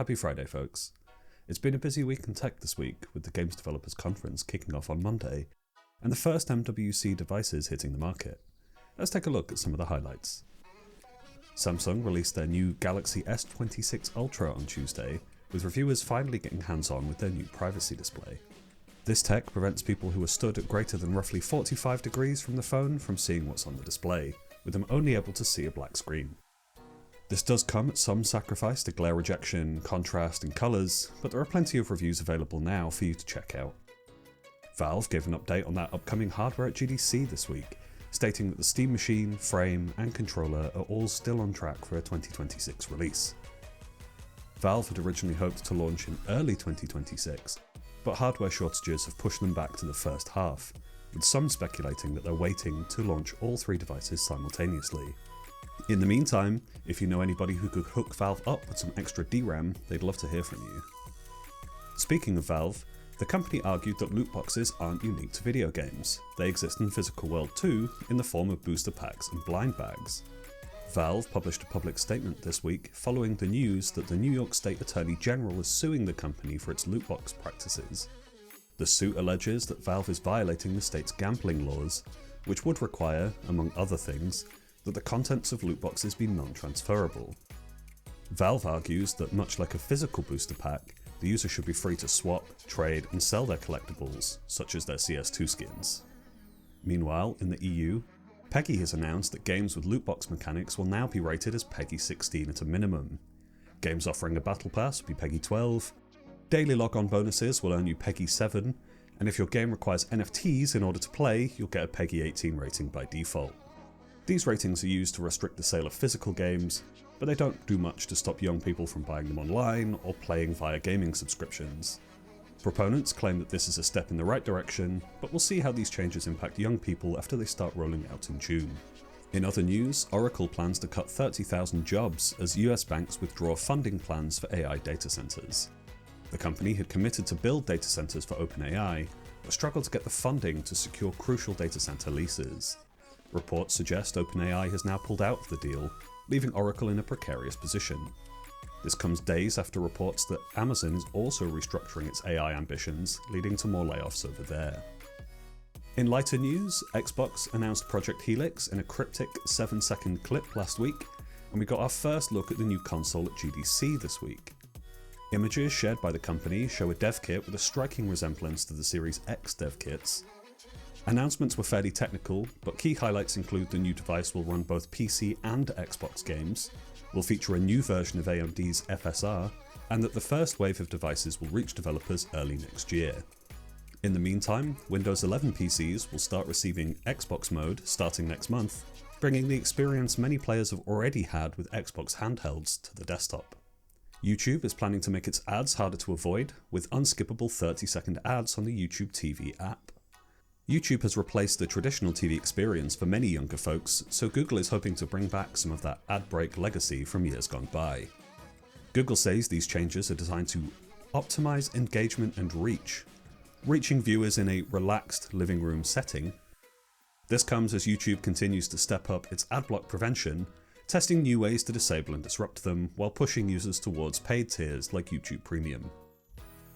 Happy Friday, folks. It's been a busy week in tech this week, with the Games Developers Conference kicking off on Monday, and the first MWC devices hitting the market. Let's take a look at some of the highlights. Samsung released their new Galaxy S26 Ultra on Tuesday, with reviewers finally getting hands-on with their new privacy display. This tech prevents people who are stood at greater than roughly 45 degrees from the phone from seeing what's on the display, with them only able to see a black screen. This does come at some sacrifice to glare rejection, contrast and colours, but there are plenty of reviews available now for you to check out. Valve gave an update on that upcoming hardware at GDC this week, stating that the Steam Machine, frame and controller are all still on track for a 2026 release. Valve had originally hoped to launch in early 2026, but hardware shortages have pushed them back to the first half, with some speculating that they're waiting to launch all three devices simultaneously. In the meantime, if you know anybody who could hook Valve up with some extra DRAM, they'd love to hear from you. Speaking of Valve, the company argued that loot boxes aren't unique to video games. They exist in the physical world too, in the form of booster packs and blind bags. Valve published a public statement this week following the news that the New York State Attorney General is suing the company for its loot box practices. The suit alleges that Valve is violating the state's gambling laws, which would require, among other things, that the contents of loot boxes be non-transferable. Valve argues that much like a physical booster pack, the user should be free to swap, trade and sell their collectibles, such as their CS2 skins. Meanwhile, in the EU, PEGI has announced that games with loot box mechanics will now be rated as PEGI 16 at a minimum. Games offering a battle pass will be PEGI 12, daily log-on bonuses will earn you PEGI 7, and if your game requires NFTs in order to play, you'll get a PEGI 18 rating by default. These ratings are used to restrict the sale of physical games, but they don't do much to stop young people from buying them online or playing via gaming subscriptions. Proponents claim that this is a step in the right direction, but we'll see how these changes impact young people after they start rolling out in June. In other news, Oracle plans to cut 30,000 jobs as US banks withdraw funding plans for AI data centers. The company had committed to build data centers for OpenAI, but struggled to get the funding to secure crucial data center leases. Reports suggest OpenAI has now pulled out of the deal, leaving Oracle in a precarious position. This comes days after reports that Amazon is also restructuring its AI ambitions, leading to more layoffs over there. In lighter news, Xbox announced Project Helix in a cryptic 7-second clip last week, and we got our first look at the new console at GDC this week. Images shared by the company show a dev kit with a striking resemblance to the Series X dev kits. Announcements were fairly technical, but key highlights include the new device will run both PC and Xbox games, will feature a new version of AMD's FSR, and that the first wave of devices will reach developers early next year. In the meantime, Windows 11 PCs will start receiving Xbox mode starting next month, bringing the experience many players have already had with Xbox handhelds to the desktop. YouTube is planning to make its ads harder to avoid, with unskippable 30-second ads on the YouTube TV app. YouTube has replaced the traditional TV experience for many younger folks, so Google is hoping to bring back some of that ad break legacy from years gone by. Google says these changes are designed to optimize engagement and reach, reaching viewers in a relaxed living room setting. This comes as YouTube continues to step up its ad block prevention, testing new ways to disable and disrupt them while pushing users towards paid tiers like YouTube Premium.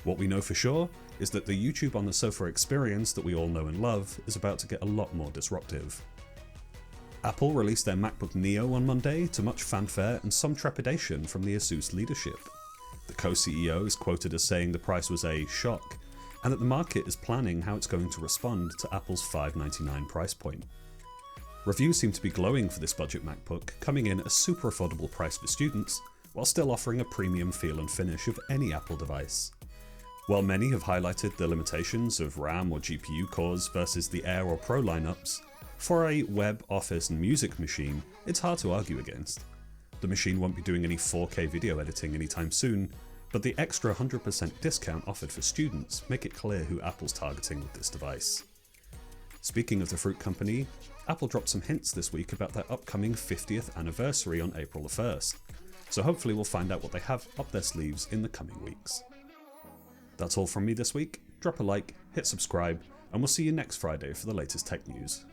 What we know for sure is that the YouTube on the sofa experience that we all know and love is about to get a lot more disruptive. Apple released their MacBook Neo on Monday to much fanfare and some trepidation from the ASUS leadership. The co-CEO is quoted as saying the price was a shock, and that the market is planning how it's going to respond to Apple's $599 price point. Reviews seem to be glowing for this budget MacBook, coming in at a super affordable price for students, while still offering a premium feel and finish of any Apple device. While many have highlighted the limitations of RAM or GPU cores versus the Air or Pro lineups, for a web, office and music machine, it's hard to argue against. The machine won't be doing any 4K video editing anytime soon, but the extra 100% discount offered for students make it clear who Apple's targeting with this device. Speaking of the fruit company, Apple dropped some hints this week about their upcoming 50th anniversary on April the 1st, so hopefully we'll find out what they have up their sleeves in the coming weeks. That's all from me this week. Drop a like, hit subscribe, and we'll see you next Friday for the latest tech news.